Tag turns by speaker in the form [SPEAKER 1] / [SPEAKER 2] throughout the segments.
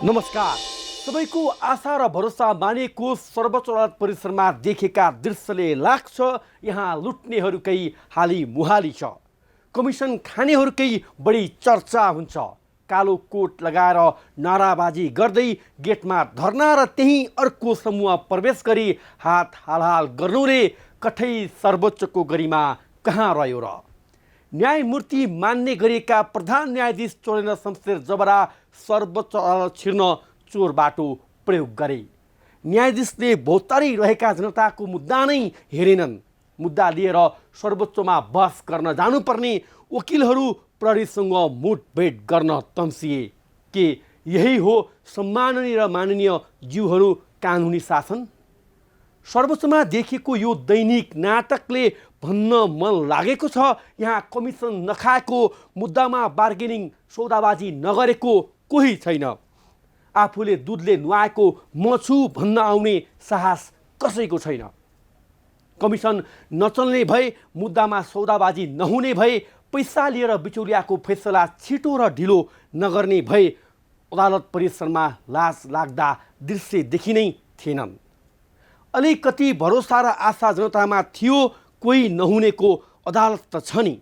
[SPEAKER 1] नमस्कार। सबैको आशा र भरोसा मानिएको सर्वोच्च अदालत परिसरमा देखेका दृश्यले लाग्छ यहाँ लुट्नेहरूकै हाली मुहाली छ। कमिसन खानेहरूकै बढी चर्चा हुन्छ। कालो कोट लगाएर नाराबाजी गर्दै गेटमा धर्ना र त्यही अर्को समूह प्रवेश गरी हात हालहाल गर्नुले कठै सर्वोच्चको गरिमा कहाँ रह्यो र? न्यायमूर्ति मान्ने गरेका प्रधान न्यायाधीश चोरेन्द्र शमशेर जबरा सर्वोच्च अदालत छिर्न चोर बाटो प्रयोग गरे। न्यायाधीशले भौतारी रहेका जनताको मुद्दा नै हेरेनन्। मुद्दा लिएर सर्वोच्चमा बहस गर्न जानुपर्ने वकिलहरू प्रहरीसँग मुठभेड गर्न तम्सिए। के यही हो सम्माननीय र माननीय ज्यूहरू कानुनी शासन? सर्वोच्चमा देखिएको यो दैनिक नाटकले भन्न मन लागेको छ यहाँ कमिसन नखाएको, मुद्दामा बार्गेनिङ सौदाबाजी नगरेको कोही छैन। आफूले दुधले नुहाएको मछु भन्न आउने साहस कसैको छैन। कमिसन नचल्ने भए, मुद्दामा सौदाबाजी नहुने भए, पैसा लिएर बिचौलियाको फैसला छिटो र ढिलो नगर्ने भए अदालत परिसरमा लाज लाग्दा दृश्य देखिनै थिएनन्। अलिकति भरोसा र आशा जनतामा थियो, कोही नहुनेको अदालत त छ नि।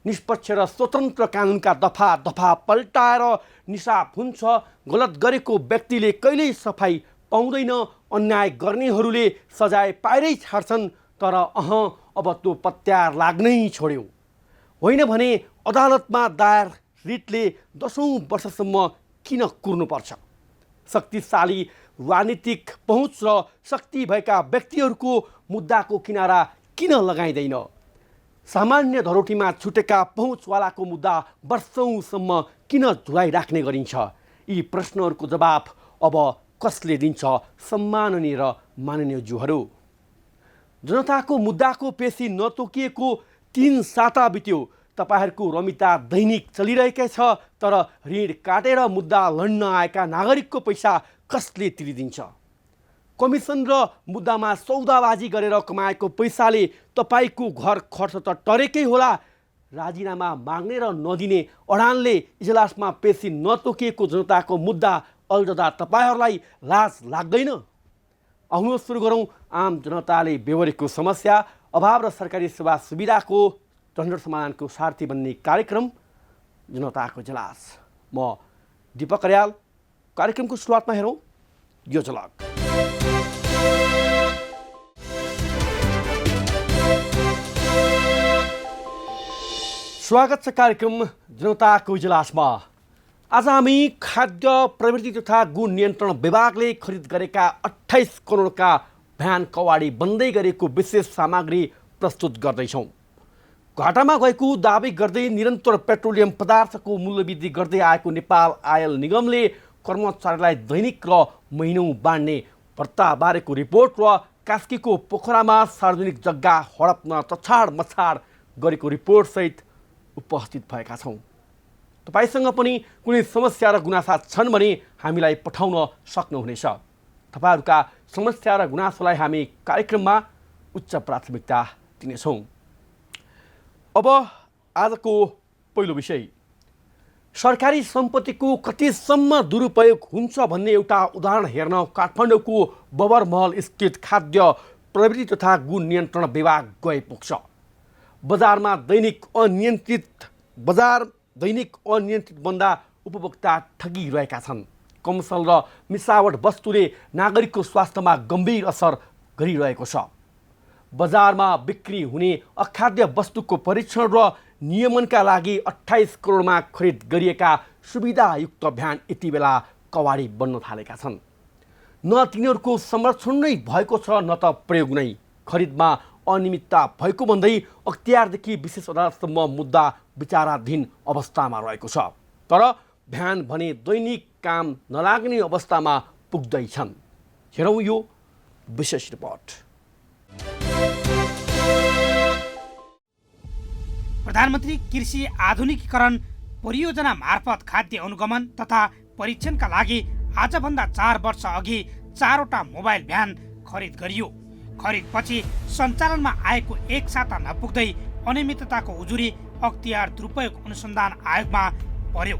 [SPEAKER 1] निष्पक्ष र स्वतन्त्र कानुनका दफा दफा पल्टाएर निसाफ हुन्छ। गलत गरेको व्यक्तिले कहिल्यै सफाई पाउँदैन। अन्याय गर्नेहरूले सजाय पाएरै छाड्छन्। तर अब त्यो पत्यार लाग्नै छोड्यो। होइन भने अदालतमा दायर रिटले 10औं वर्षसम्म किन कुर्नुपर्छ? शक्तिशाली राजनीतिक पहुँच र शक्ति भएका व्यक्तिहरूको मुद्दाको किनारा किन लगाइँदैन? सामान्य धरोटीमा छुटेका पहुँचवालाको मुद्दा वर्षौँसम्म किन झुलाइराख्ने गरिन्छ? यी प्रश्नहरूको जवाब अब कसले दिन्छ? सम्माननीय र माननीय ज्यूहरू, जनताको मुद्दाको पेशी नतोकिएको 3 साता बित्यो। तपाईहरूको रमिता दैनिक चलिरहेकै छ। तर ऋण काटेर मुद्दा लड्न आएका नागरिकको पैसा कसले तिरिदिन्छ? कमिसन र मुद्दामा सौदाबाजी गरेर कमाएको पैसाले तपाईँको घर खर्च त टरेकै होला। राजीनामा माग्ने र नदिने अडानले इजलासमा पेशी नतोकिएको जनताको मुद्दा अल्झदा तपाईँहरूलाई लाज लाग्दैन? आउनुहोस् सुरु गरौँ आम जनताले बेहोरेको समस्या, अभाव र सरकारी सेवा सुविधाको झन्झट समाधानको सारथी बन्ने कार्यक्रम जनताको इजलास। म दीपक अर्याल। कार्यक्रमको सुरुवातमा हेरौँ यो झलक। स्वागत छ कार्यक्रम जनताको इजलासमा। आज हामी खाद्य प्रवृत्ति तथा गुण नियन्त्रण विभागले खरिद गरेका 28 करोडका भ्यान कवाडी बन्दै गरेको विशेष सामग्री प्रस्तुत गर्दैछौँ। घाटामा गएको दाबी गर्दै निरन्तर पेट्रोलियम पदार्थको मूल्यवृद्धि गर्दै आएको नेपाल आयल निगमले कर्मचारीलाई दैनिक र महिनौँ बाँड्ने भत्ताबारेको रिपोर्ट र कास्कीको पोखरामा सार्वजनिक जग्गा हडप्न तछाड मछाड गरेको रिपोर्टसहित उपस्थित भएका छौँ। तपाईसँग पनि कुनै समस्या र गुनासा छन् भने हामीलाई पठाउन सक्नुहुनेछ। तपाईँहरूका समस्या र गुनासोलाई हामी कार्यक्रममा उच्च प्राथमिकता दिनेछौँ। अब आजको पहिलो विषय, सरकारी सम्पत्तिको कतिसम्म दुरुपयोग हुन्छ भन्ने एउटा उदाहरण हेर्न काठमाडौँको बबरमहल स्थित खाद्य प्रवृत्ति तथा गुण नियन्त्रण विभाग गए पुग्छ। बजारमा दैनिक अनियन्त्रित बन्दा उपभोक्ता ठगिरहेका छन्। कमसल र मिसावट वस्तुले नागरिकको स्वास्थ्यमा गम्भीर असर गरिरहेको छ। बजारमा बिक्री हुने अखाद्य वस्तुको परीक्षण र नियमनका लागि 28 करोडमा खरिद गरिएका सुविधायुक्त भ्यान यति बेला कवाडी बन्न थालेका छन्। न तिनीहरूको संरक्षण नै भएको छ, न त प्रयोग नै। खरिदमा अनियमितता भएको भन्दै अख्तियारदेखि विशेष अदालतसम्म मुद्दा विचाराधीन अवस्थामा रहेको छ। तर भ्यान भने दैनिक काम नलाग्ने अवस्थामा पुग्दैछन्। हेरौँ यो विशेष रिपोर्ट।
[SPEAKER 2] प्रधानमन्त्री कृषि आधुनिकीकरण परियोजना मार्फत खाद्य अनुगमन तथा परीक्षणका लागि आजभन्दा 4 वर्ष अघि 4 वटा मोबाइल भ्यान खरिद गरियो। खरिदपछि सञ्चालनमा आएको 1 साता नपुग्दै अनियमितताको उजुरी अख्तियार दुरुपयोग अनुसन्धान आयोगमा पर्यो।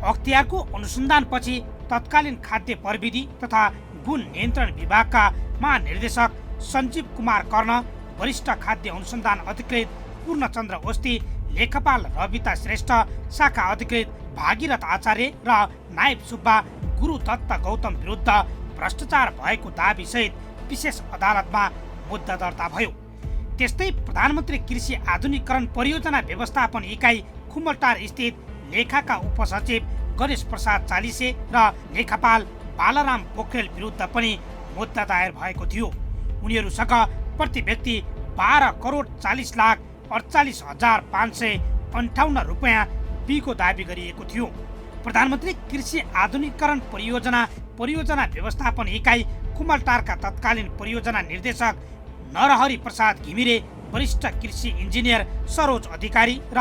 [SPEAKER 2] अख्तियारको अनुसन्धानपछि तत्कालीन खाद्य प्रविधि तथा गुण नियन्त्रण विभागका महानिर्देशक सञ्जीव कुमार कर्ण, वरिष्ठ खाद्य अनुसन्धान अधिकृत पूर्णचन्द्र ओस्ती, लेखपाल रविता श्रेष्ठ, शाखा अधिकृत भागीरथ आचार्य र नायब सुब्बा गुरुदत्त गौतम विरुद्ध भ्रष्टाचार भएको दाबीसहित विशेष अदालतमा मुद्दा दर्ता भयो। त्यस्तै प्रधानमन्त्री कृषि आधुनिकीकरण परियोजना व्यवस्थापन इकाइ खुमलटार स्थित लेखाका उपसचिव गणेश प्रसाद चालिसे र लेखापाल बालाराम पोखरेल विरुद्ध पनि मुद्दा दायर भएको थियो। उनीहरूसँग प्रति व्यक्ति 12,40,48,558 रुपियाँ बीको दाबी गरिएको थियो। प्रधानमन्त्री कृषि आधुनिकीकरण परियोजना व्यवस्थापन इकाइ खुमलटारका तत्कालीन परियोजना निर्देशक नरहरि प्रसाद घिमिरे, वरिष्ठ कृषि इन्जिनियर सरोज अधिकारी र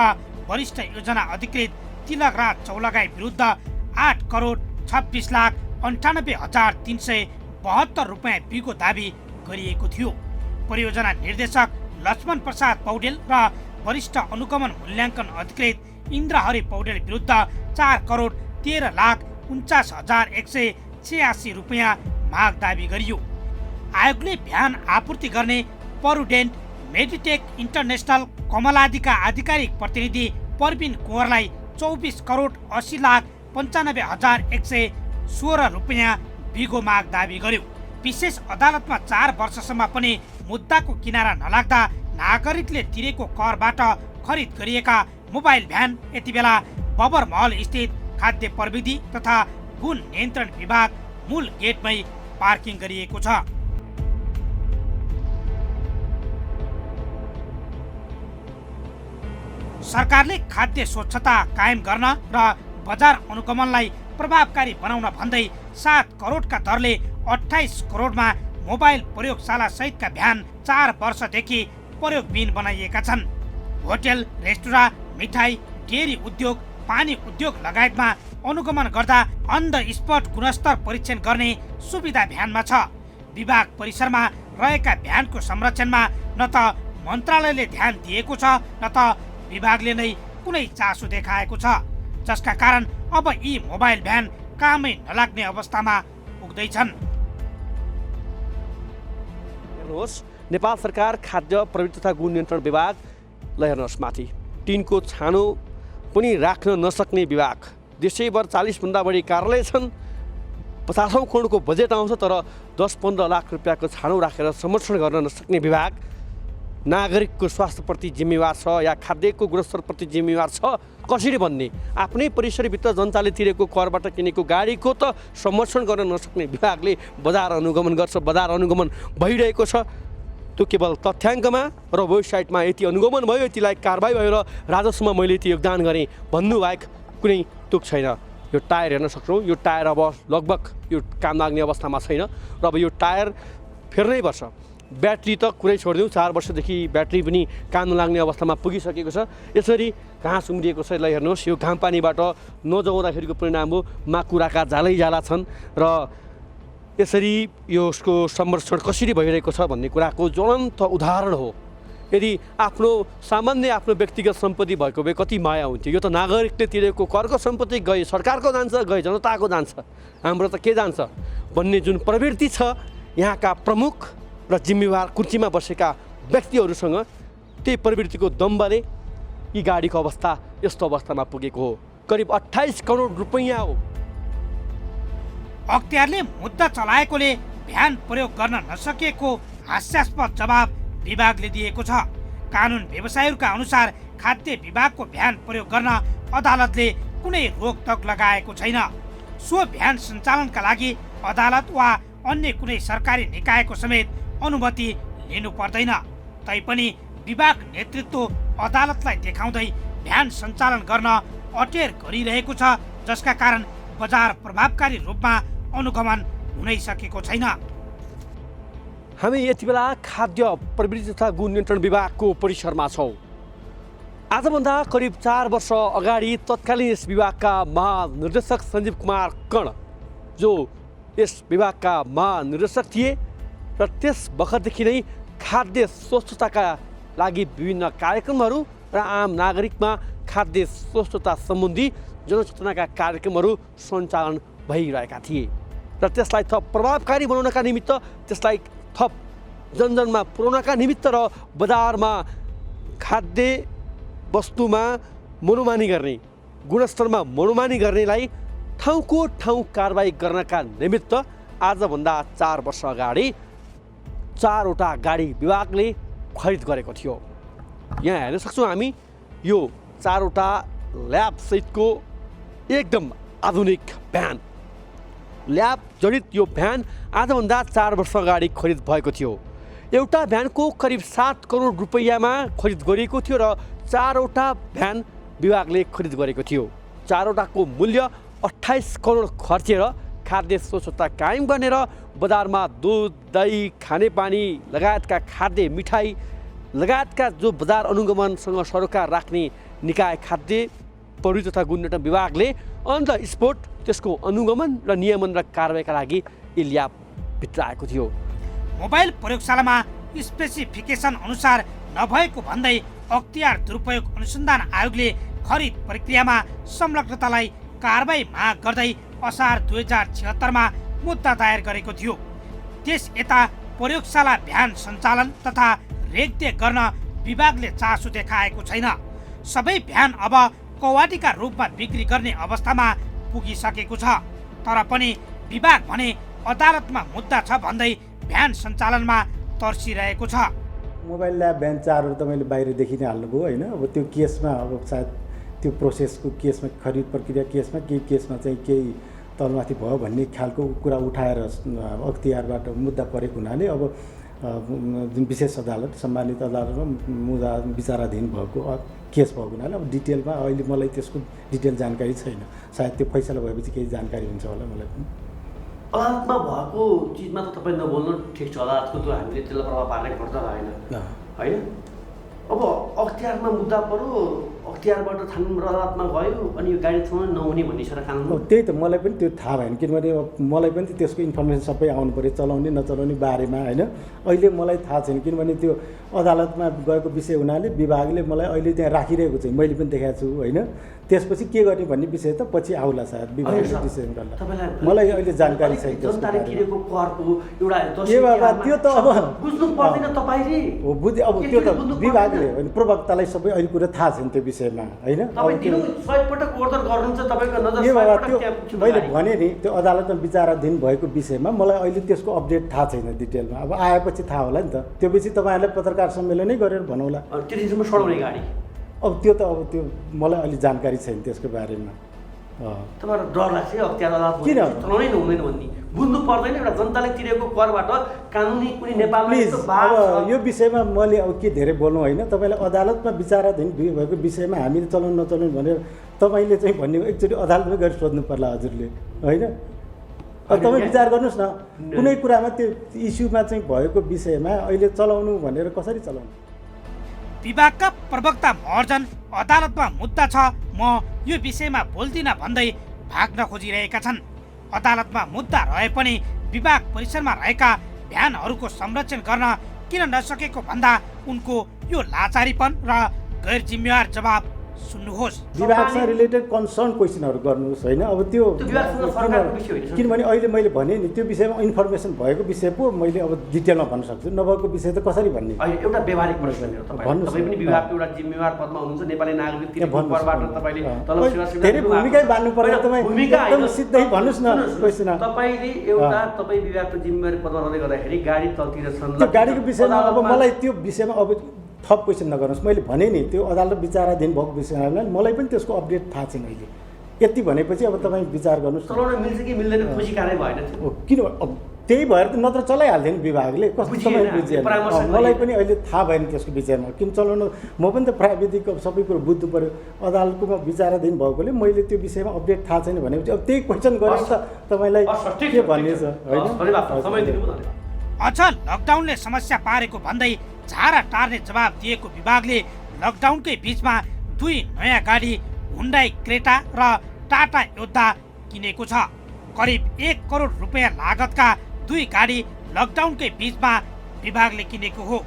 [SPEAKER 2] वरिष्ठ योजना अधिकृत तिलकराज चौलगाई विरुद्ध 8,26,98,372 रुपियाँ बीको दाबी गरिएको थियो। परियोजना निर्देशक लक्ष्मण प्रसाद पौडेल र वरिष्ठ अनुगमन मूल्याङ्कन अधिकृत इन्द्रहरि पौडेल विरुद्ध 4,13,49,186 रुपियाँ माग दाबी गरियो। आयोगले बिहान आपूर्ति गर्ने परुडेन्ट, मेडिटेक इन्टरनेसनल, कमलादिका आधिकारिक प्रतिनिधि परबिन कुँवरलाई 24,80,95,116 रुपियाँ बिगो माग दाबी गर्यो। विशेष अदालतमा 4 वर्षसम्म पनि मुद्दाको किनारा नलाग्दा नागरिकले तिरेको करबाट खरिद गरिएका मोबाइल भ्यान यति बेला बबर महल स्थित खाद्य प्रविधि तथा गुण नियन्त्रण विभाग मूल गेटमै पार्किङ गरिएको छ। सरकारले खाद्य स्वच्छता कायम गर्न र बजार अनुगमनलाई प्रभावकारी बनाउन भन्दै 7 करोडका दरले 28 करोडमा मोबाइल प्रयोगशाला सहितका भ्यान 4 वर्षदेखि प्रयोगविहीन बनाइएका छन्। होटेल, रेस्टुराँ, मिठाई, डेरी उद्योग, पानी उद्योग लगायतमा अनुगमन गर्दा अन द स्पट गुणस्तर परीक्षण गर्ने सुविधा भ्यानमा छ। विभाग परिसरमा रहेका भ्यानको संरक्षणमा न त मन्त्रालयले ध्यान दिएको छ न त विभागले नै कुनै चासो देखाएको छ, जसका कारण अब यी मोबाइल भ्यान कामै नलाग्ने अवस्थामा पुग्दैछन्।
[SPEAKER 1] हेर्नुहोस्, नेपाल सरकार खाद्य प्रविधि तथा गुण नियन्त्रण विभाग हेर्नुहोस् माथि टिनको छानो पनि राख्न नसक्ने विभाग। देशैभर 40 भन्दा बढी कार्यालय छन्, 50औं करोडको बजेट आउँछ, तर 10-15 लाख रुपियाँको छानो राखेर संरक्षण गर्न नसक्ने विभाग नागरिकको स्वास्थ्यप्रति जिम्मेवार छ या खाद्यको गुणस्तरप्रति जिम्मेवार छ कसरी भन्ने? आफ्नै परिसरभित्र जनताले तिरेको करबाट किनेको गाडीको त संरक्षण गर्न नसक्ने विभागले बजार अनुगमन गर्छ। बजार अनुगमन भइरहेको छ, त्यो केवल तथ्याङ्कमा र वेबसाइटमा यति अनुगमन भयो, यतिलाई कारबाही भयो र राजस्वमा मैले यति योगदान गरेँ भन्नुबाहेक कुनै तुक छैन। यो टायर हेर्न सक्छौँ, यो टायर अब लगभग यो काम लाग्ने अवस्थामा छैन र अब यो टायर फेर्नै पर्छ। ब्याट्री त कुरै छोडिदिउँ, 4 वर्षदेखि ब्याट्री पनि काम नलाग्ने अवस्थामा पुगिसकेको छ। यसरी घाँस उम्रिएको छ, यसलाई हेर्नुहोस्, यो घाम पानीबाट नजगाउँदाखेरिको परिणाम हो माकुराका जालै जाला छन् र यसरी यसको संरक्षण कसरी भइरहेको छ भन्ने कुराको ज्वलन्त उदाहरण हो। यदि आफ्नो व्यक्तिगत सम्पत्ति भएको भए कति माया हुन्थ्यो। यो त नागरिकले तिरेको करको सम्पत्ति गए सरकारको जान्छ, गए जनताको जान्छ, हाम्रो त के जान्छ भन्ने जुन प्रवृत्ति छ यहाँका प्रमुख र जिम्मेवार कुर्सीमा बसेका व्यक्तिहरूसँग, त्यही प्रवृत्तिको दम्बले यी गाडीको अवस्था यस्तो अवस्थामा पुगेको हो। करिब 28 करोड रुपैयाँ हो।
[SPEAKER 2] अख्तियारले मुद्दा चलाएकोले भ्यान प्रयोग गर्न नसकेको हास्यास्पद जवाब विभागले दिएको छ। कानुन व्यवसायीहरूका अनुसार खाद्य विभागको भ्यान प्रयोग गर्न अदालतले कुनै रोकटोक लगाएको छैन। सो भ्यान सञ्चालनका लागि अदालत वा अन्य कुनै सरकारी निकायको समेत अनुमति लिनु पर्दैन। तैपनि विभाग नेतृत्व अदालतलाई देखाउँदै भ्यान सञ्चालन गर्न अटेर गरिरहेको छ, जसका कारण बजार प्रभावकारी रूपमा अनुगमन हुनै सकेको छैन।
[SPEAKER 1] हामी यति बेला खाद्य प्रविधि तथा गुण नियन्त्रण विभागको परिसरमा छौँ। आजभन्दा करिब 4 वर्ष अगाडि तत्कालीन यस विभागका महानिर्देशक सञ्जीव कुमार कर्ण, जो यस विभागका महानिर्देशक थिए र त्यस बखतदेखि नै खाद्य स्वच्छताका लागि विभिन्न कार्यक्रमहरू र आम नागरिकमा खाद्य स्वच्छता सम्बन्धी जनचेतनाका कार्यक्रमहरू सञ्चालन भइरहेका थिए र त्यसलाई थप प्रभावकारी बनाउनका निमित्त त्यसलाई थप जनजनमा पुर्याउनका निमित्त र बजारमा खाद्य वस्तुमा मनोमानी गर्ने गुणस्तरमा मनोमानी गर्नेलाई ठाउँको ठाउँ कारबाही गर्नका निमित्त आजभन्दा 4 वर्ष अगाडि 4वटा गाडी विभागले खरिद गरेको थियो। यहाँ हेर्न सक्छौँ हामी यो 4वटा ल्याबसहितको एकदम आधुनिक भ्यान ल्याब जडित यो भ्यान आजभन्दा 4 वर्ष अगाडि खरिद भएको थियो। एउटा भ्यानको करिब 7 करोड रुपैयाँमा खरिद गरिएको थियो र 4वटा भ्यान विभागले खरिद गरेको थियो। 4वटाको मूल्य 28 करोड खर्चेर खाद्य स्वच्छता कायम गर्ने र बजारमा दुध दही खानेपानी लगायतका खाद्य मिठाई लगायतका जो बजार अनुगमनसँग सरोकार राख्ने निकाय खाद्य प्रहरी तथा गुणवत्ता विभागले अन द स्पोट त्यसको अनुगमन र नियमन र कारबाहीका लागि यी ल्याब भित्र आएको थियो।
[SPEAKER 2] मोबाइल प्रयोगशालामा स्पेसिफिकेसन अनुसार नभएको भन्दै अख्तियार दुरुपयोग अनुसन्धान आयोगले खरिद प्रक्रियामा संलग्नतालाई कारबाही माग गर्दै असार 2076 मुद्दा दायर गरेको थियो। त्यस यता प्रयोगशाला भ्यान सञ्चालन तथा रेखदेख गर्न विभागले चासो देखाएको छैन। सबै भ्यान अब कौवाटीका रूपमा बिक्री गर्ने अवस्थामा पुगिसकेको छ। तर पनि विभाग भने अदालतमा मुद्दा छ भन्दै भ्यान सञ्चालनमा तर्सिरहेको छ।
[SPEAKER 3] मोबाइल ल्याब भ्यान 4 तपाईँले बाहिरदेखि नै हाल्नुभयो होइन। अब त्यो केसमा अब सायद त्यो प्रोसेसको केसमा खरिद प्रक्रिया केसमा चाहिँ केही तलमाथि भयो भन्ने खालको कुरा उठाएर अख्तियारबाट मुद्दा परेको हुनाले अब जुन विशेष अदालत सम्मानित अदालतमा मुद्दा विचाराधीन भएको केस भएको हुनाले अब डिटेलमा अहिले मलाई त्यसको डिटेल जानकारी छैन। सायद त्यो फैसला भएपछि केही जानकारी हुन्छ होला मलाई पनि।
[SPEAKER 1] अदालतमा भएको चिजमा त तपाईँ नबोल्नु ठिक छ। अदालतको त्यो हामीले त्यसलाई प्रभाव पार्ने गर्दा होइन। अब अख्तियारमा मुद्दा पऱ्यो, अख्तियारबाट छानबिन अदालतमा गयो अनि यो गाडी थमाउन नहुने भन्ने छ र कानुन।
[SPEAKER 3] त्यही त मलाई पनि त्यो थाहा भएन किनभने मलाई पनि त्यसको इन्फर्मेसन सबै आउनु पऱ्यो चलाउने नचलाउने बारेमा होइन। अहिले मलाई थाहा छैन किनभने त्यो अदालतमा गएको विषय हुनाले विभागले मलाई अहिले त्यहाँ राखिरहेको चाहिँ मैले पनि देखाएको छु होइन। त्यसपछि के गर्ने भन्ने विषय त पछि आउला सायद विभागले डिसिजन गर्ला। मलाई अहिले जानकारी छैन
[SPEAKER 1] जनताले तिरेको करको एउटा
[SPEAKER 3] ए बाबा त्यो त अब
[SPEAKER 1] बुझ्नु पर्दैन तपाईले।
[SPEAKER 3] हो बुझे अब त्यो त विभागले होइन प्रवक्तालाई सबै अहिले कुरा थाहा छैन त्यो विषयमा होइन।
[SPEAKER 1] तपाईँ दिनु 100 पटक ओर्डर गर्नुहुन्छ तपाईको नजर
[SPEAKER 3] ए बाबा त्यो मैले भने नि त्यो अदालतमा विचाराधीन भएको विषयमा मलाई अहिले त्यसको अपडेट थाहा छैन डिटेलमा। अब आएपछि थाहा होला नि त। त्यो पछि तपाईँहरूले पत्रकार सम्मेलनै गरेर भनौँला।
[SPEAKER 1] त्यतिसम्म सडाउने गाडी
[SPEAKER 3] अब त्यो त अब त्यो मलाई अहिले जानकारी छैन त्यसको बारेमा।
[SPEAKER 1] तपाईँलाई डर लाग्छ अख्तियार अदालत
[SPEAKER 3] किन
[SPEAKER 1] चलाउनै नहुँदैन भन्ने बुझ्नु पर्दैन। एउटा जनताले तिरेको करबाट कानुनी कुनै नेपालमा
[SPEAKER 3] प्लिज अब यो विषयमा मैले अब के धेरै बोल्नु होइन। तपाईँले अदालतमा विचाराधीन भएको विषयमा हामीले चलाउनु नचलाउनु भनेर तपाईँले चाहिँ भन्ने एकचोटि अदालतमै गएर सोध्नु पर्ला हजुरले होइन। तपाईँ विचार गर्नुहोस् न कुनै कुरामा त्यो इस्युमा चाहिँ भएको विषयमा अहिले चलाउनु भनेर कसरी चलाउनु।
[SPEAKER 2] विभागका प्रवक्ता महर्जन अदालतमा मुद्दा छ म यो विषयमा बोल्दिनँ भन्दै भाग्न खोजिरहेका छन्। अदालतमा मुद्दा रहे पनि विभाग परिसरमा रहेका भ्यानहरूको संरक्षण गर्न किन नसकेको भन्दा उनको यो लाचारीपन र गैर जिम्मेवार जवाब सुन्नुहोस्।
[SPEAKER 3] विभागसँग रिलेटेड कन्सर्न क्वेसनहरू गर्नुहोस् होइन। अब त्यो किनभने अहिले मैले भने नि त्यो विषयमा इन्फर्मेसन भएको विषय पो मैले अब डिटेलमा भन्न सक्छु। नभएको विषय त कसरी भन्ने।
[SPEAKER 1] एउटा व्यवहारिक प्रश्न मेरो तपाईँ पनि विभागको एउटा जिम्मेवार पदमा हुनुहुन्छ। नेपाली नागरिक तिरेकोबाट तपाईले तलब सेवा
[SPEAKER 3] धेरै भूमिकै बान्नु पर्यो। तपाईँ एकदम सिधै भन्नुहोस् न क्वेसन।
[SPEAKER 1] तपाईले एउटा तपाईँ विभागको जिम्मेवार पदमा रहँदै गर्दाखेरि गाडी तलतिर छन्।
[SPEAKER 3] त्यो गाडीको विषयमा अब मलाई त्यो विषयमा अब थप क्वेसन नगर्नुहोस्। मैले भने नि त्यो अदालत विचाराधीन भएको विषयमा मलाई पनि त्यसको अपडेट थाहा छैन अहिले। यति भनेपछि अब तपाईँ विचार गर्नुहोस्।
[SPEAKER 1] चलाउन मिल्छ कि मिल्दैन खुसी कार्य भएन
[SPEAKER 3] किन अब त्यही भएर त नत्र चलाइहाल्थ्यो नि विभागले। कस्तो तपाईँ बुझिएन। मलाई पनि अहिले थाहा भएन त्यसको विषयमा किन चलाउनु। म पनि त प्राविधिक सबै कुरो बुझ्नु पऱ्यो। अदालतकोमा विचाराधीन भएकोले मैले त्यो विषयमा अपडेट थाहा छैन भनेपछि अब त्यही क्वेसन गरेर त तपाईँलाई के भन्ने छ होइन।
[SPEAKER 2] अझ लकडाउनले समस्या पारेको भन्दै झारा टार्ने जवाब दिएको विभागले लकडाउनकै बीचमा 2 नयाँ गाडी हुन्डाई क्रेटा र टाटा योद्धा किनेको छ। करिब 1 करोड रुपियाँ लागतका 2 गाडी लकडाउनकै बीचमा विभागले किनेको हो।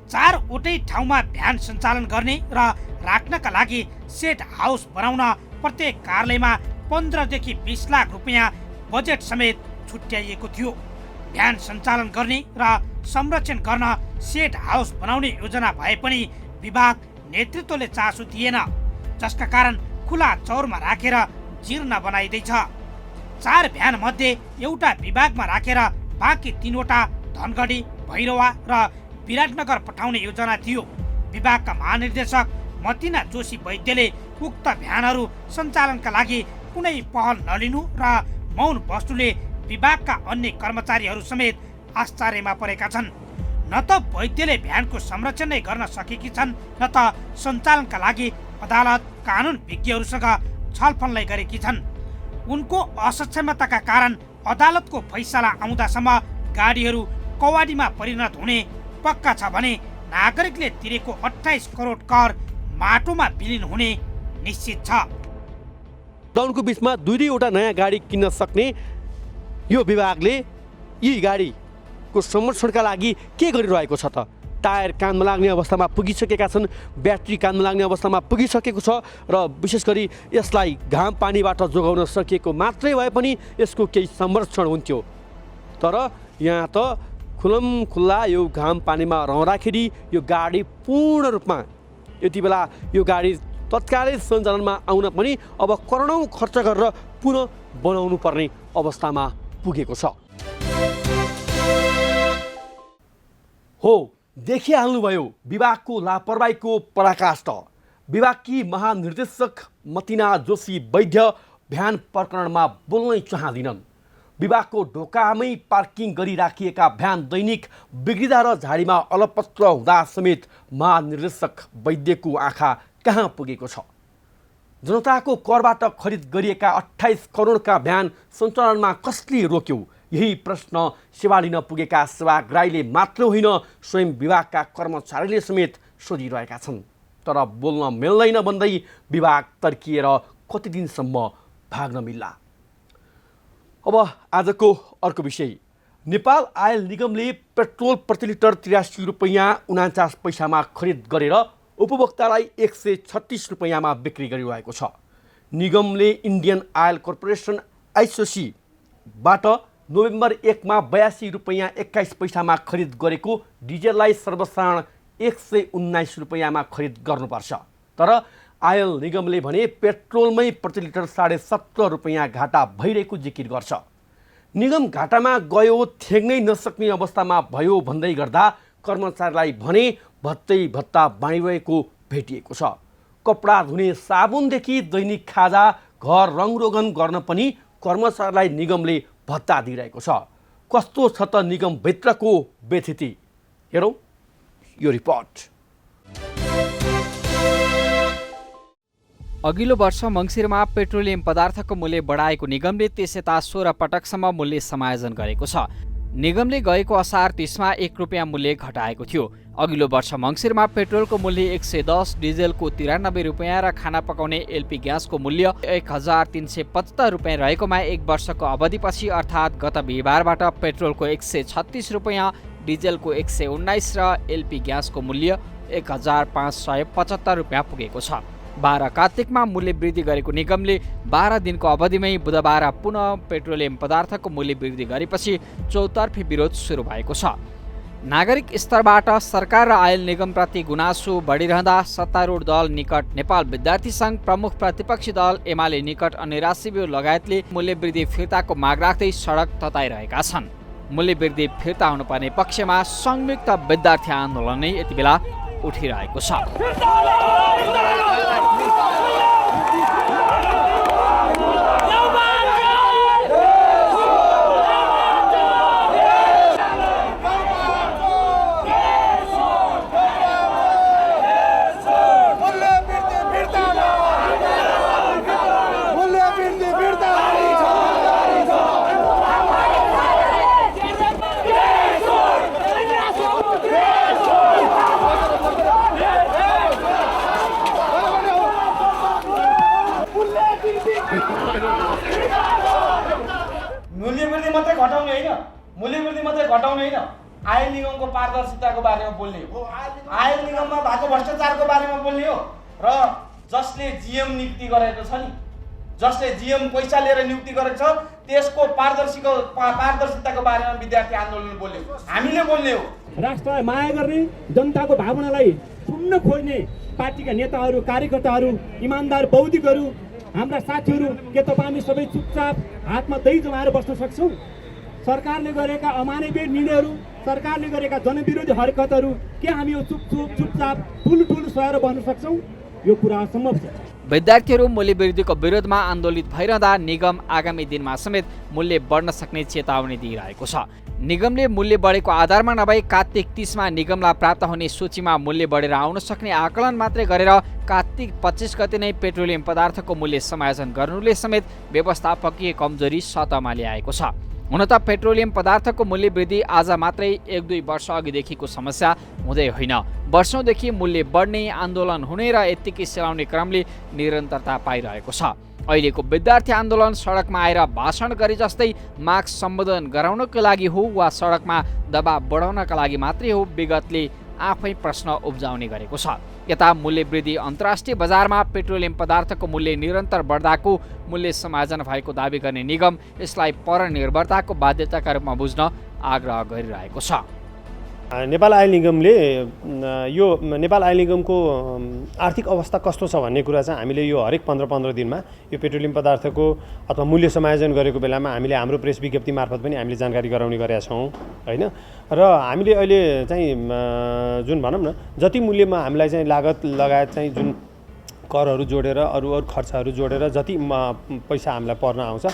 [SPEAKER 2] 4वटै ठाउँमा भ्यान सञ्चालन गर्ने र राख्नका लागि सेट हाउस बनाउन प्रत्येक कार्यालयमा 15 देखि 20 लाख रुपियाँ बजेट समेत छुट्याइएको थियो। भ्यान सञ्चालन गर्ने र संरक्षण गर्न सेट हाउस बनाउने योजना भए पनि विभाग नेतृत्वले चासो दिएन, जसका कारण खुला चौरमा राखेर जीर्ण बनाइँदैछ। 4 भ्यान मध्ये एउटा विभागमा राखेर बाँकी 3वटा धनगढी, भैरवा र विराटनगर पठाउने योजना थियो। विभागका महानिर्देशक मतिना जोशी वैद्यले उक्त भ्यानहरू सञ्चालनका लागि कुनै पहल नलिनु र मौन बस्नुले विभागका अन्य कर्मचारीहरू समेत आश्चर्यमा परेका छन्। न त वैद्यले भ्यानको संरक्षण नै गर्न सकेकी छन्, न त सञ्चालनका लागि अदालत कानुन विज्ञहरूसँग छलफल नै गरेकी छन्। उनको असक्षमताका कारण अदालतको फैसला आउँदासम्म गाडीहरू कवाडीमा परिणत हुने पक्का छ भने नागरिकले तिरेको 28 करोड कर माटोमा विलिन हुने निश्चित छ।
[SPEAKER 1] लकडाउनको बिचमा 2-2वटा नयाँ गाडी किन्न सक्ने यो विभागले यी गाडीको संरक्षणका लागि के गरिरहेको छ त? टायर कानमा लाग्ने अवस्थामा पुगिसकेका छन्, ब्याट्री कानमा लाग्ने अवस्थामा पुगिसकेको छ र विशेष गरी यसलाई घाम पानीबाट जोगाउन सकिएको मात्रै भए पनि यसको केही संरक्षण हुन्थ्यो। तर यहाँ त खुल्ला यो घाम पानीमा रहँदाखेरि यो गाडी पूर्ण रूपमा यति बेला यो गाडी तत्कालै सञ्चालनमा आउन पनि अब करोडौँ खर्च गरेर पुनः बनाउनु पर्ने अवस्थामा पुगेको छ। हो, देखिहाल्नुभयो विभागको लापरवाहीको पराकाष्ठ। विभागकी महानिर्देशक मतिना जोशी वैद्य भ्यान प्रकरणमा बोल्नै चाहदिनन्। विभागको ढोकामै पार्किङ गरिराखिएका भ्यान दैनिक बिग्रिँदा र झाडीमा अलपत्र हुँदा समेत महानिर्देशक वैद्यको आँखा कहाँ पुगेको छ? जनताको करबाट खरिद गरिएका 28 करोडका भ्यान सञ्चालनमा कसले रोक्यो? यही प्रश्न सेवा लिन पुगेका सेवाग्राहीले मात्र होइन, स्वयं विभागका कर्मचारीले समेत सोधिरहेका छन्। तर बोल्न मिल्दैन भन्दै विभाग तर्किएर कति दिनसम्म भाग्न मिल्ला? अब आजको अर्को विषय, नेपाल आयल निगमले पेट्रोल प्रति लिटर 83 रुपैयाँ 49 पैसामा खरिद गरेर उपभोक्तालाई 136 रुपैयाँमा बिक्री गरिरहेको छ। निगमले इन्डियन आयल कर्पोरेसन आइसोसीबाट नोभेम्बर 1 मा 82 रुपैयाँ 21 पैसामा खरिद गरेको डिजेललाई सर्वसाधारण 119 रुपैयाँमा खरिद गर्नुपर्छ। तर आयल निगमले भने पेट्रोलमै प्रति लिटर 17.5 रुपैयाँ घाटा भइरहेको जिकिर गर्छ। निगम घाटामा गयो, थ्याक्नै नसक्ने अवस्थामा भयो भन्दै गर्दा कर्मचारीलाई भने भत्ता बाँडिरहेको भेटिएको छ। कपडा धुने साबुनदेखि दैनिक खाजा, घर रङरोगन गर्न पनि कर्मचारीलाई निगमले भत्ता दिइरहेको छ। कस्तो छ त निगमभित्रको बेथिति? हेरौँ यो रिपोर्ट।
[SPEAKER 4] अघिल्लो वर्ष मङ्सिरमा पेट्रोलियम पदार्थको मूल्य बढाएको निगमले त्यसयता 16 पटकसम्म मूल्य समायोजन गरेको छ। निगमले गएको असार 30 मा 1 रुपैयाँ मूल्य घटाएको थियो। अघिल्लो वर्ष मङ्सिरमा पेट्रोलको मूल्य 110, डिजेलको 93 रुपैयाँ र खाना पकाउने एलपी ग्यासको मूल्य 1375 रुपैयाँ रहेकोमा 1 वर्षको अवधिपछि अर्थात् गत बिहिबारबाट पेट्रोलको 136 रुपैयाँ, डिजेलको 119 र एलपी ग्यासको मूल्य 1575 रुपैयाँ पुगेको छ। 12 कार्तिकमा मूल्य वृद्धि गरेको निगमले 12 दिनको अवधिमै बुधबार पुनः पेट्रोलियम पदार्थको मूल्य वृद्धि गरेपछि चौतर्फी विरोध सुरु भएको छ। नागरिक स्तरबाट सरकार र आयल निगमप्रति गुनासो बढिरहँदा सत्तारूढ दल निकट, नेपाल विद्यार्थी सङ्घ, प्रमुख प्रतिपक्षी दल एमाले निकट अनि राष्ट्रिय लगायतले मूल्य वृद्धि फिर्ताको माग राख्दै सडक तताइरहेका छन्। मूल्य वृद्धि फिर्ता हुनुपर्ने पक्षमा संयुक्त विद्यार्थी आन्दोलन नै यति बेला उठिरहेको छ।
[SPEAKER 5] मूल्यवृद्धि मात्रै घटाउने होइन, आयल निगमको पारदर्शिताको बारेमा बोल्ने हो, आयल निगममा भएको भ्रष्टाचारको बारेमा बोल्ने हो र जसले जिएम नियुक्ति गरेको छ नि जसले जिएम पैसा लिएर नियुक्ति गरेको छ त्यसको पारदर्शिताको बारेमा विद्यार्थी आन्दोलन बोल्यो, हामीले बोल्ने हो।
[SPEAKER 6] राष्ट्रलाई माया गर्ने, जनताको भावनालाई सुन्न खोज्ने पार्टीका नेताहरू, कार्यकर्ताहरू, इमान्दार बौद्धिकहरू, हाम्रा साथीहरू, के तपाईँ हामी सबै चुपचाप हातमा दही जमाएर बस्न सक्छौँ? सरकारले गरेका अमानवीय निर्णयहरू, सरकारले गरेका जनविरोधी हरकतहरू के हामी यो चुपचाप ठुलो सहेर बस्न सक्छौँ? यो कुरा असम्भव छ।
[SPEAKER 4] विद्यार्थीहरू मूल्यवृद्धिको विरोधमा आन्दोलित भइरहँदा निगम आगामी दिनमा समेत मूल्य बढ्न सक्ने चेतावनी दिइरहेको छ। निगमले मूल्य बढेको आधारमा नभई कार्तिक 30मा निगमलाई प्राप्त हुने सूचीमा मूल्य बढेर आउन सक्ने आकलन मात्रै गरेर कार्तिक 25 गते नै पेट्रोलियम पदार्थको मूल्य समायोजन गर्नुले समेत व्यवस्थापकीय कमजोरी सतहमा ल्याएको छ। हुन त पेट्रोलियम पदार्थको मूल्य वृद्धि आज मात्रै 1-2 वर्ष अघिदेखिको समस्या हुँदै होइन, वर्षौँदेखि मूल्य बढ्ने, आन्दोलन हुने र यत्तिकै सेलाउने क्रमले निरन्तरता पाइरहेको छ। अहिलेको विद्यार्थी आन्दोलन सडकमा आएर भाषण गरे जस्तै माग सम्बोधन गराउनको लागि हो वा सडकमा दबाब बढाउनका लागि मात्रै हो, विगतले आफै प्रश्न उब्जाउने गरेको छ। यता मूल्यवृद्धि अन्तर्राष्ट्रिय बजारमा पेट्रोलियम पदार्थको मूल्य निरन्तर बढ्दाको मूल्य समायोजन भएको दावी गर्ने निगम यसलाई परनिर्भरताको बाध्यताका रूपमा बुझ्न आग्रह गरिरहेको छ।
[SPEAKER 7] नेपाल आयल निगमले यो नेपाल आयल निगमको आर्थिक अवस्था कस्तो छ भन्ने कुरा चाहिँ हामीले यो हरेक 15-15 दिनमा यो पेट्रोलियम पदार्थको अथवा मूल्य समायोजन गरेको बेलामा हामीले हाम्रो प्रेस विज्ञप्ति मार्फत पनि हामीले जानकारी गराउने गरेका छौँ हैन। र हामीले अहिले चाहिँ जुन भनौँ न जति मूल्यमा हामीलाई चाहिँ लागत लगायत चाहिँ जुन करहरू जोडेर अरू खर्चहरू जोडेर जति पैसा हामीलाई पर्न आउँछ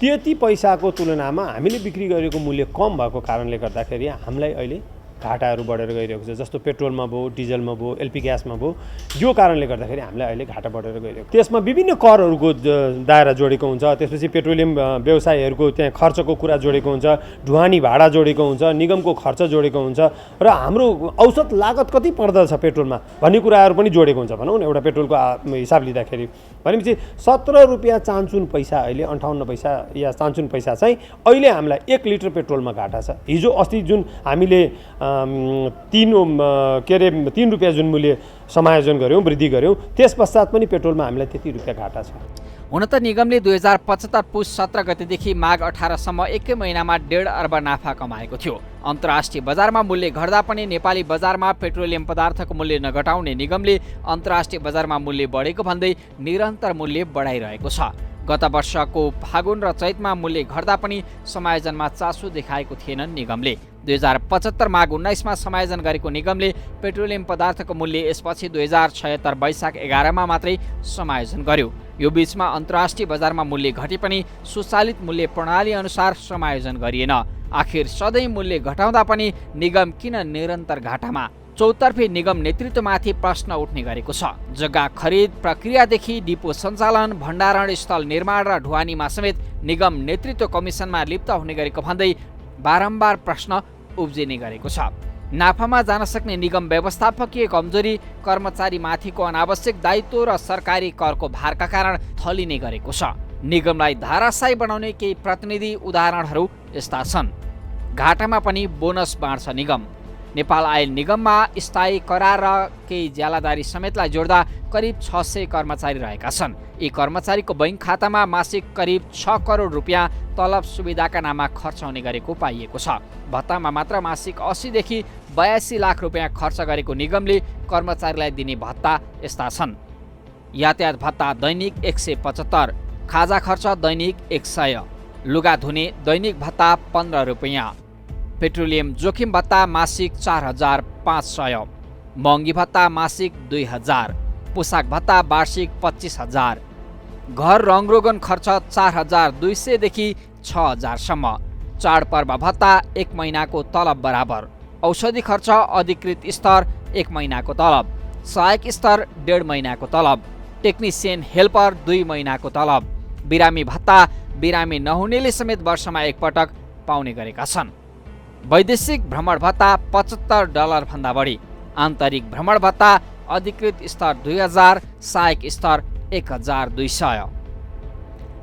[SPEAKER 7] त्यति पैसाको तुलनामा हामीले बिक्री गरेको मूल्य कम भएको कारणले गर्दाखेरि हामीलाई अहिले घाटाहरू बढेर गइरहेको छ। जस्तो पेट्रोलमा भयो, डिजलमा भयो, एलपी ग्यासमा भयो, यो कारणले गर्दाखेरि हामीलाई अहिले घाटा बढेर गइरहेको। त्यसमा विभिन्न करहरूको दायरा जोडेको हुन्छ, त्यसपछि पेट्रोलियम व्यवसायीहरूको त्यहाँ खर्चको कुरा जोडेको हुन्छ, ढुवानी भाडा जोडेको हुन्छ, निगमको खर्च जोडेको हुन्छ र हाम्रो औसत लागत कति पर्दछ पेट्रोलमा भन्ने कुराहरू पनि जोडेको हुन्छ। भनौँ न एउटा पेट्रोलको हिसाब लिँदाखेरि भनेपछि 17 रुपियाँ चान्चुन पैसा अहिले 58 पैसा या चान्चुन पैसा चाहिँ अहिले हामीलाई 1 लिटर पेट्रोलमा घाटा छ। हिजो अस्ति जुन हामीले 3 रुपियाँ जुन मूल्य समायोजन गऱ्यौँ, वृद्धि गऱ्यौँ, त्यस पश्चात पनि पेट्रोलमा हामीलाई त्यति रुपियाँ घाटा छ।
[SPEAKER 4] हुन त निगमले 2075 पुस 17 गतेदेखि माघ 18 सम्म एकै महिनामा 1.5 अर्ब नाफा कमाएको थियो। अन्तर्राष्ट्रिय बजारमा मूल्य घट्दा पनि नेपाली बजारमा पेट्रोलियम पदार्थको मूल्य नघटाउने निगमले अन्तर्राष्ट्रिय बजारमा मूल्य बढेको भन्दै निरन्तर मूल्य बढाइरहेको छ। गत वर्षको फागुन र चैतमा मूल्य घट्दा पनि समायोजनमा चासो देखाएको थिएन निगमले। 2075 माघ 19मा समायोजन गरेको निगमले पेट्रोलियम पदार्थको मूल्य यसपछि 2076 वैशाख 11मा मात्रै समायोजन गर्यो। यो बीचमा अन्तर्राष्ट्रिय बजारमा मूल्य घटे पनि सुचालित मूल्य प्रणाली अनुसार समायोजन गरिएन। आखिर सधैँ मूल्य घटाउँदा पनि निगम किन निरन्तर घाटामा? चौतर्फी निगम नेतृत्वमाथि प्रश्न उठ्ने गरेको छ। जग्गा खरिद प्रक्रियादेखि डिपो सञ्चालन, भण्डारण स्थल निर्माण र ढुवानीमा समेत निगम नेतृत्व कमिसनमा लिप्त हुने गरेको भन्दै बारम्बार प्रश्न उब्जिने गरेको छ। नाफामा जान सक्ने निगम व्यवस्थापकीय कमजोरी, कर्मचारीमाथिको अनावश्यक दायित्व र सरकारी करको भारका कारण थलिने गरेको छ। निगमलाई धाराशायी बनाउने केही प्रतिनिधि उदाहरणहरू यस्ता छन्। घाटामा पनि बोनस बाँड्छ निगम। नेपाल आयल निगममा स्थायी करार र केही ज्यालादारी समेतलाई जोड्दा करिब 600 कर्मचारी रहेका छन्। यी कर्मचारीको बैंक खातामा मासिक करिब 6 करोड रुपियाँ तलब सुविधाका नाममा खर्च हुने गरेको पाइएको छ। भत्तामा मात्र मासिक 80 देखि 82 लाख रुपियाँ खर्च गरेको निगमले कर्मचारीलाई दिने भत्ता यस्ता छन्। यातायात भत्ता दैनिक 175, खाजा खर्च दैनिक 100, लुगा धुने दैनिक भत्ता 15 रुपियाँ, पेट्रोलियम जोखिम भत्ता मासिक 4500, महँगी भत्ता मासिक 2000, पोसाक भत्ता वार्षिक 25000, घर रङरोगन खर्च 4200 देखि 6000 सम्म, चाडपर्व भत्ता 1 महिनाको तलब बराबर, औषधि खर्च अधिकृत स्तर 1 महिनाको तलब, सहायक स्तर 1.5 महिनाको तलब, टेक्निसियन हेल्पर 2 महिनाको तलब, बिरामी भत्ता बिरामी नहुनेले समेत वर्षमा एकपटक पाउने गरेका छन्। वैदेशिक भ्रमण भत्ता $75 भन्दा बढी, आन्तरिक भ्रमण भत्ता अधिकृत स्तर 2000, सहायक स्तर 1200।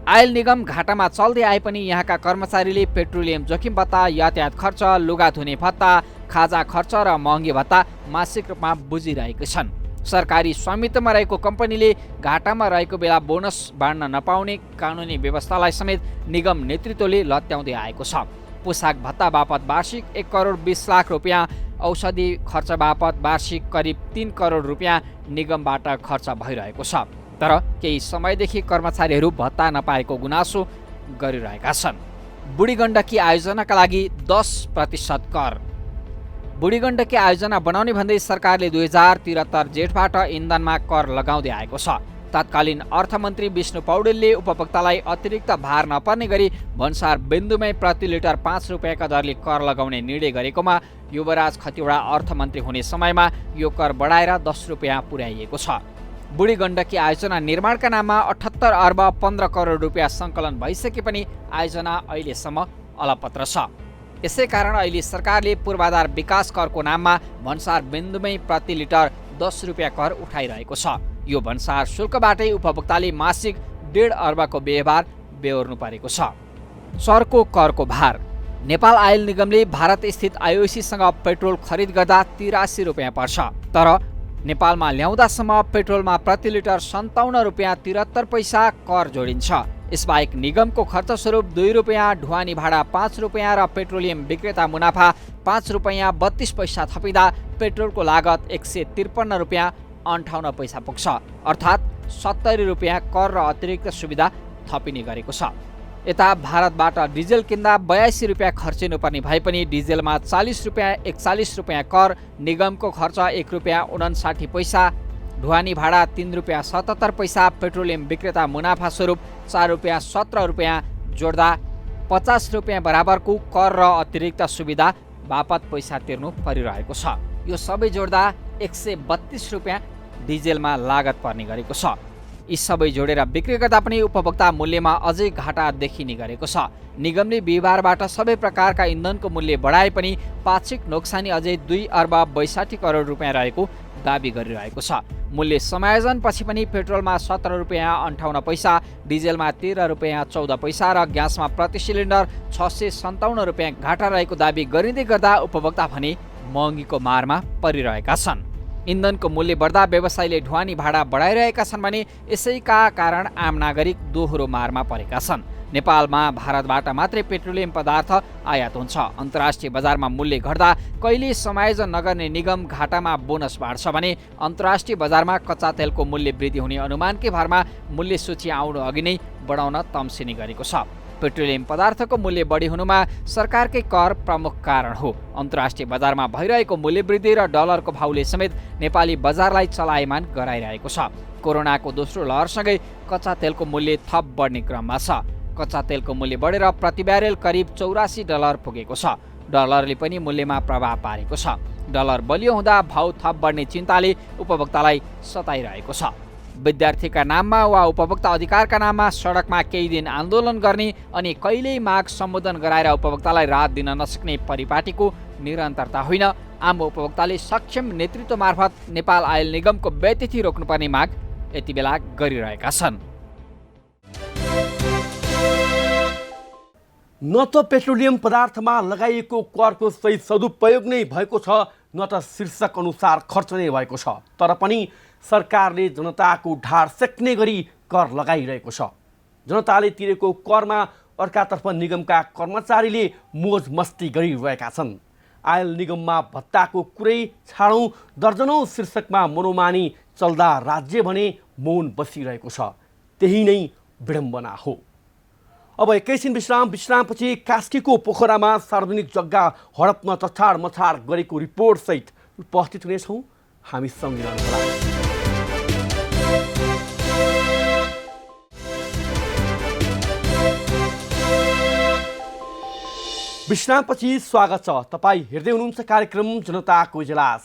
[SPEAKER 4] आयल निगम घाटामा चल्दै आए पनि यहाँका कर्मचारीले पेट्रोलियम जोखिम भत्ता, यातायात खर्च, लुगा धुने भत्ता, खाजा खर्च र महँगी भत्ता मासिक रूपमा बुझिरहेका छन्। सरकारी स्वामित्वमा रहेको कम्पनीले घाटामा रहेको बेला बोनस बाँड्न नपाउने कानुनी व्यवस्थालाई समेत निगम नेतृत्वले लत्याउँदै आएको छ। पोसाक भत्ता बापत वार्षिक 1 करोड 20 लाख रुपियाँ, औषधि खर्च बापत वार्षिक करिब 3 करोड रुपियाँ निगमबाट खर्च भइरहेको छ। तर केही समयदेखि कर्मचारीहरू भत्ता नपाएको गुनासो गरिरहेका छन्। बुढी गण्डकी आयोजनाका लागि 10% कर। बुढी गण्डकी आयोजना बनाउने भन्दै सरकारले 2073 जेठबाट इन्धनमा कर लगाउँदै आएको छ। तत्कालीन अर्थमन्त्री विष्णु पौडेलले उपभोक्तालाई अतिरिक्त भार नपर्ने गरी भन्सार बिन्दुमै प्रति लिटर 5 रुपियाँका दरले कर लगाउने निर्णय गरेकोमा युवराज खतिवडा अर्थमन्त्री हुने समयमा यो कर बढाएर 10 रुपियाँ पुर्याइएको छ। बुढी गण्डकी आयोजना निर्माणका नाममा 78 अर्ब 15 करोड रुपियाँ सङ्कलन भइसके पनि आयोजना अहिलेसम्म अलपत्र छ। यसै कारण अहिले सरकारले पूर्वाधार विकास करको नाममा भन्सार बिन्दुमै प्रति लिटर 10 रुपियाँ कर उठाइरहेको छ। यो भन्सार शुल्कबाटै उपभोक्ताले मासिक 1.5 अर्बको व्यवहार बेहोर्नु परेको छ। सरको करको भार। नेपाल आयल निगमले भारत स्थित आइओसीसँग पेट्रोल खरिद गर्दा 83 रुपियाँ पर्छ। तर नेपालमा ल्याउँदासम्म पेट्रोलमा प्रति लिटर 57 रुपियाँ 73 पैसा कर जोडिन्छ। यसबाहेक निगमको खर्च स्वरूप 2 रुपियाँ ढुवानी भाडा 5 रुपियाँ र पेट्रोलियम विक्रेता मुनाफा 5 रुपियाँ 32 पैसा थपिँदा पेट्रोलको लागत 153 रुपियाँ 58 पैसा पुग्छ। अर्थात् 70 रुपियाँ कर र अतिरिक्त सुविधा थपिने गरेको छ। यता भारतबाट डिजेल किन्दा 82 रुपियाँ खर्चिनुपर्ने भए पनि डिजेलमा 40 रुपियाँ 41 रुपियाँ कर, निगमको खर्च 1 रुपियाँ 59 पैसा, ढुवानी भाडा 3 रुपियाँ 77 पैसा, पेट्रोलियम विक्रेता मुनाफा स्वरूप 4 रुपियाँ 17 रुपियाँ जोड्दा 50 रुपियाँ बराबरको कर र अतिरिक्त सुविधा बापत पैसा तिर्नु परिरहेको छ। यो सबै जोड्दा 132 रुपियाँ डिजेलमा लागत पर्ने गरेको छ। यी सबै जोडेर बिक्री गर्दा पनि उपभोक्ता मूल्यमा अझै घाटा देखिने गरेको छ। निगमले बिहिबारबाट सबै प्रकारका इन्धनको मूल्य बढाए पनि पाक्षिक नोक्सानी अझै 2 अर्ब 62 करोड रुपियाँ रहेको दाबी गरिरहेको छ। मूल्य समायोजनपछि पनि पेट्रोलमा 17 रुपियाँ 58 पैसा, डिजेलमा 13 रुपियाँ 14 पैसा र ग्यासमा प्रति सिलिन्डर 657 रुपियाँ घाटा रहेको दाबी गरिँदै गर्दा उपभोक्ता भने महँगीको मारमा परिरहेका छन्। इन्धनको मूल्य बढ्दा व्यवसायीले ढुवानी भाडा बढाइरहेका छन् भने यसैका कारण आम नागरिक दोहोरो मारमा परेका छन्। नेपालमा भारतबाट मात्रै पेट्रोलियम पदार्थ आयात हुन्छ। अन्तर्राष्ट्रिय बजारमा मूल्य घट्दा कहिले समायोजन नगर्ने निगम घाटामा बोनस बाँड्छ भने अन्तर्राष्ट्रिय बजारमा कच्चा तेलको मूल्य वृद्धि हुने अनुमानकै भरमा मूल्य सूची आउनु अघि नै बढाउन तम्सिने गरेको छ। पेट्रोलियम पदार्थको मूल्य बढी हुनुमा सरकारकै कर प्रमुख कारण हो। अन्तर्राष्ट्रिय बजारमा भइरहेको मूल्य वृद्धि र डलरको भाउले समेत नेपाली बजारलाई चलायमान गराइरहेको छ। कोरोनाको दोस्रो लहरसँगै कच्चा तेलको मूल्य थप बढ्ने क्रममा छ। कच्चा तेलको मूल्य बढेर प्रति ब्यारेल करिब 84 डलर पुगेको छ। डलरले पनि मूल्यमा प्रभाव पारेको छ। डलर बलियो हुँदा भाउ थप बढ्ने चिन्ताले उपभोक्तालाई सताइरहेको छ। विद्यार्थीका नाममा वा उपभोक्ता अधिकारका नाममा सडकमा केही दिन आन्दोलन गर्ने अनि कहिल्यै माग सम्बोधन गराएर उपभोक्तालाई राहत दिन नसक्ने परिपाटीको निरन्तरता होइन। आम उपभोक्ताले सक्षम नेतृत्व मार्फत नेपाल आयल निगमको व्यतिथि रोक्नुपर्ने माग यति बेला गरिरहेका छन्।
[SPEAKER 1] न त पेट्रोलियम पदार्थमा लगाइएको करको सही सदुपयोग नै भएको छ, न त शीर्षक अनुसार खर्च नै भएको छ। तर पनि सरकारले जनताको ढाड सेक्ने गरी कर लगाइरहेको छ। जनताले तिरेको करमा अर्कातर्फ निगमका कर्मचारीले मोज मस्ती गरिरहेका छन्। आयल निगममा भत्ताको कुरै छाडौँ, दर्जनौँ शीर्षकमा मनोमानी चल्दा राज्य भने मौन बसिरहेको छ। त्यही नै विडम्बना हो। अब एकैछिन विश्रामपछि कास्कीको पोखरामा सार्वजनिक जग्गा हडपमा तछाड मछाड गरेको रिपोर्ट सहित उपस्थित हुनेछौँ। हामी सँगै रहनुहोला। विश्रामपछि स्वागत छ। तपाईँ हेर्दै हुनुहुन्छ कार्यक्रम जनताको इजलास।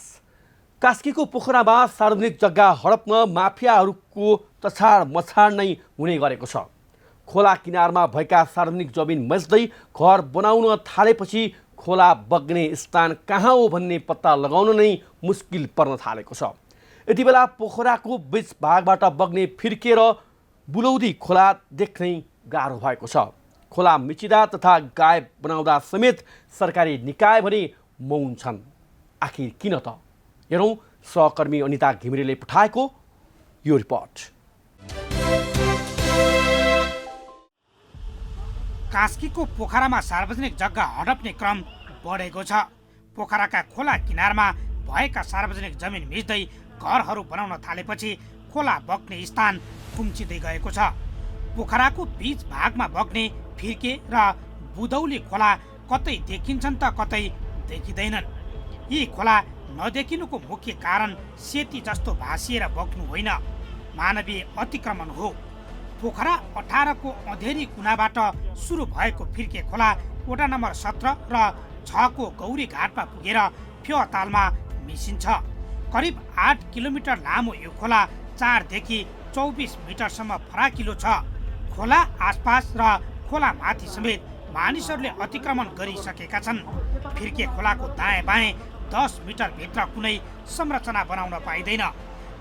[SPEAKER 1] कास्कीको पोखरामा सार्वजनिक जग्गा हडपमा माफियाहरूको तछाड मछाड नै हुने गरेको छ। खोला किनारमा भएका सार्वजनिक जमिन मच्दै घर बनाउन थालेपछि खोला बग्ने स्थान कहाँ हो भन्ने पत्ता लगाउन नै मुस्किल पर्न थालेको छ। यति बेला पोखराको बीच भागबाट बग्ने फिर्के र बुलौदी खोला देख्नै गाह्रो भएको छ। खोला मिचिँदा तथा गायब बनाउँदा समेत सरकारी निकाय भने मौन छन्। आखिर किन त? हेरौँ सहकर्मी अनिता घिमिरेले पठाएको यो रिपोर्ट।
[SPEAKER 2] कास्कीको पोखरामा सार्वजनिक जग्गा हडप्ने क्रम बढेको छ। पोखराका खोला किनारमा भएका सार्वजनिक जमिन मिच्दै घरहरू बनाउन थालेपछि खोला बग्ने स्थान खुम्चिँदै गएको छ। पोखराको बीच भागमा बग्ने फिर्के र बुदौली खोला कतै देखिन्छन् त कतै देखिँदैनन्। यी खोला नदेखिनुको मुख्य कारण सेती जस्तो भासिएर बग्नु होइन, मानवीय अतिक्रमण हो। पोखरा 18 को अँधेरी कुनाबाट सुरु भएको फिर्के खोला वडा नम्बर 17 र 6 को गौरी घाटमा पुगेर फ्योतालमा मिसिन्छ। करिब 8 किलोमिटर लामो यो खोला 4 देखि 24 मिटरसम्म फराकिलो छ। खोला आसपास र खोला माथि समेत मानिसहरूले अतिक्रमण गरिसकेका छन्। फिर्के खोलाको दाएँ बाएँ 10 मिटर भित्र कुनै संरचना बनाउन पाइँदैन।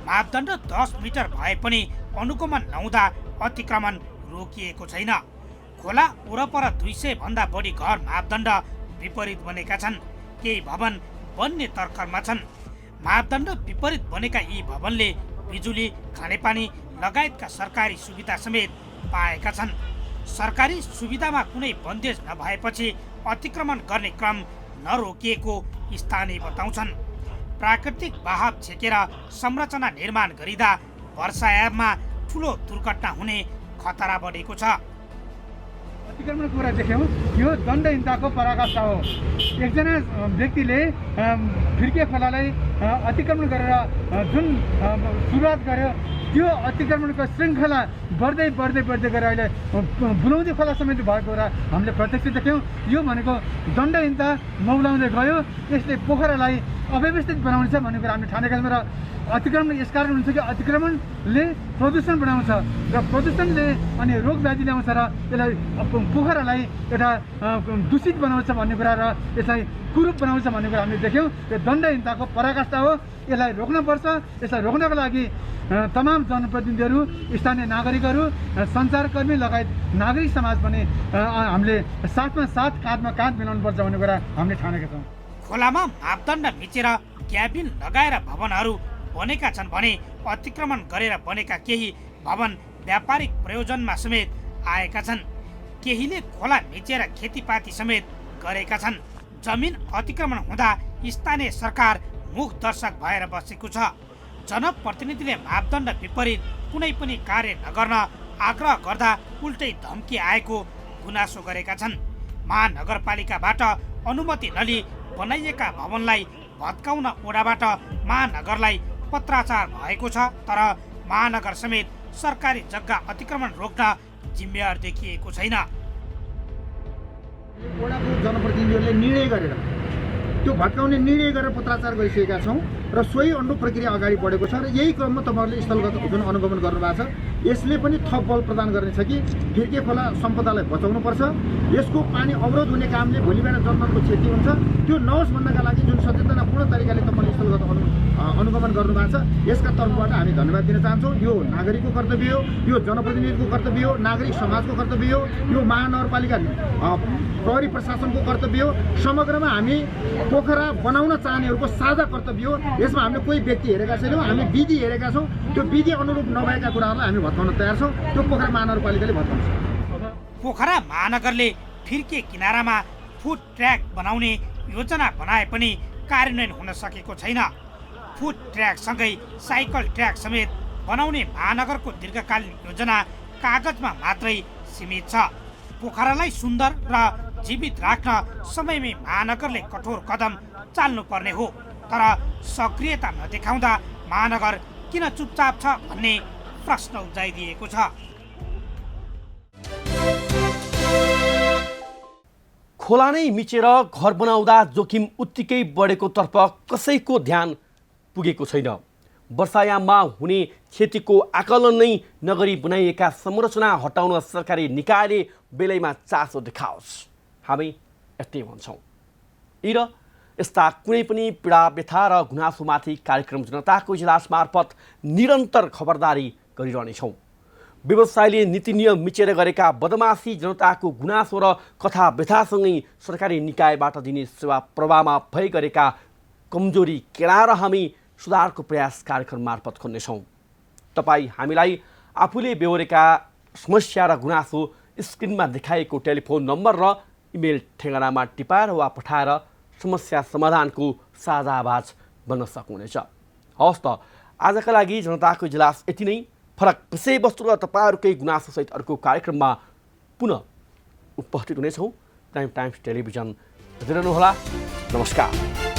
[SPEAKER 2] मापदण्ड 10 मिटर भए पनि अनुगमन नहुँदा अतिक्रमण रोकिएको छैन। खोला वरपर 200 भन्दा बढी घर मापदण्ड विपरीत बनेका छन्। केही भवन बन्ने तर्खरमा छन्। मापदण्ड विपरीत बनेका यी भवनले बिजुली, खानेपानी लगायतका सरकारी सुविधा समेत पाएका छन्। सरकारी सुविधामा कुनै बन्देज नभएपछि अतिक्रमण गर्ने क्रम नरोकिएको स्थानीय बताउँछन्। प्राकृतिक बहाव छेकेर संरचना निर्माण गरिँदा वर्षायाममा ठुलो दुर्घटना हुने खतरा बढेको छ।
[SPEAKER 8] अतिक्रमणको कुरा देख्यौँ, यो दण्डहीनताको पराकाष्ठा हो। एकजना व्यक्तिले फिर्के खोलालाई अतिक्रमण गरेर जुन सुरुवात गर्यो, त्यो अतिक्रमणको श्रृङ्खला बढ्दै बढ्दै बढ्दै गएर अहिले बुलौदी खोला समेत भएको कुरा हामीले प्रत्यक्ष देख्यौँ। यो भनेको दण्डहीनता मौलाउँदै गयो। यसले पोखरालाई अव्यवस्थित बनाउँछ भन्ने कुरा हामीले ठानेका छौँ। र अतिक्रमण यसकारण हुन्छ कि अतिक्रमणले प्रदूषण बनाउँछ र प्रदूषणले अनि रोग व्याधि ल्याउँछ र यसलाई पोखरालाई एउटा दूषित बनाउँछ भन्ने कुरा र यसलाई कुरूप बनाउँछ भन्ने कुरा हामीले देख्यौँ। यो दण्डहीनताको पराकाष्ठा हो। यसलाई रोक्नुपर्छ। यसलाई रोक्नको लागि तमाम जनप्रतिनिधिहरू, स्थानीय नागरिकहरू, सञ्चारकर्मी लगायत नागरिक समाज पनि हामीले साथमा साथ काँधमा काँध मिलाउनुपर्छ भन्ने कुरा हामीले ठानेका छौँ।
[SPEAKER 2] खोलामा मापदण्ड मिचेर क्याबिन लगाएर भवनहरू बनेका छन् भने अतिक्रमण गरेर बनेका केही भवन व्यापारिक प्रयोजनमा समेत आएका छन्। केहीले खोला मिचेर खेतीपाती समेत गरेका छन्। जमिन अतिक्रमण हुँदा स्थानीय सरकार मुख दर्शक भएर बसेको छ। जनप्रतिनिधिले मापदण्ड विपरीत कुनै पनि कार्य नगर्न आग्रह गर्दा उल्टै धम्की आएको गुनासो गरेका छन्। महानगरपालिकाबाट अनुमति नलिई बनाइएका भवनलाई भत्काउन वडाबाट महानगरलाई पत्राचार भएको छ, तर महानगर समेत सरकारी जग्गा अतिक्रमण रोक्न जिम्मेवार देखिएको छैन।
[SPEAKER 9] वडाको जनप्रतिनिधिहरूले निर्णय गरेर त्यो भत्काउने निर्णय गरेर पत्राचार गरिसकेका छौँ र सोही अनुरूप प्रक्रिया अगाडि बढेको छ। र यही क्रममा तपाईँहरूले स्थलगत जुन अनुगमन गर्नुभएको छ, यसले पनि थप बल प्रदान गर्नेछ कि फिर्के खोला सम्पदालाई बचाउनुपर्छ। यसको पानी अवरोध हुने कामले भोलि बिहान जनताको क्षति हुन्छ। त्यो नहोस् भन्नका लागि जुन सचेतनापूर्ण तरिकाले तपाईँले स्थलगत अनुगमन गर्नुभएको छ, यसका तर्फबाट हामी धन्यवाद दिन चाहन्छौँ। यो नागरिकको कर्तव्य हो, यो जनप्रतिनिधिको कर्तव्य हो, नागरिक समाजको कर्तव्य हो, यो महानगरपालिका प्रहरी प्रशासनको कर्तव्य हो। समग्रमा हामी पोखरा बनाउन चाहनेहरूको साझा कर्तव्य हो। यसमा हामीले कोही व्यक्ति हेरेका छैनौँ, हामी विधि हेरेका छौँ। त्यो विधि अनुरूप नभएका कुराहरूलाई हामी भत्काउन तयार छौँ। त्यो पोखरा महानगरपालिकाले भत्काउँछ।
[SPEAKER 2] पोखरा महानगरले फिर्के किनारामा फुड ट्र्याक बनाउने योजना बनाए पनि कार्यान्वयन हुन सकेको छैन। फुड ट्र्याकसँगै साइकल ट्र्याक समेत बनाउने महानगरको दीर्घकालीन योजना कागजमा मात्रै सीमित छ। पोखरालाई सुन्दर र जीवित राख्न समयमै महानगरले कठोर कदम चाल्नुपर्ने हो, तर सक्रियता नदेखाउँदा महानगर किन चुपचाप छ भन्ने प्रश्न उब्जाइदिएको छ।
[SPEAKER 1] खोला नै मिचेर घर बनाउँदा जोखिम उत्तिकै बढेको तर्फ कसैको ध्यान पुगेको छैन। वर्षायाममा हुने क्षतिको आकलन नै नगरी बनाइएका संरचना हटाउन सरकारी निकायले बेलैमा चासो देखाओस्, हामी यस्तै भन्छौँ। र यस्ता कुनै पनि पीडा व्यथा र गुनासोमाथि कार्यक्रम जनताको इजलास मार्फत निरन्तर खबरदारी गरिरहनेछौँ। व्यवसायले नीति नियम मिचेर गरेका बदमासी, जनताको गुनासो र कथा व्यथासँगै सरकारी निकायबाट दिने सेवा प्रवाहमा भइ गरेका कमजोरी केलाएर हामी सुधारको प्रयास कार्यक्रम मार्फत खोज्नेछौँ। तपाईँ हामीलाई आफूले बेहोरेका समस्या र गुनासो स्क्रिनमा देखाएको टेलिफोन नम्बर र इमेल ठेगानामा टिपाएर वा पठाएर समस्या समाधानको साझा आवाज बन्न सक्नुहुनेछ। हवस् त, आजका लागि जनताको इजलास यति नै। फरक विषयवस्तु र तपाईँहरूकै गुनासोसहित अर्को कार्यक्रममा पुनः उपस्थित हुनेछौँ। प्राइम टाइम्स टेलिभिजन हेरिरहनुहोला। नमस्कार।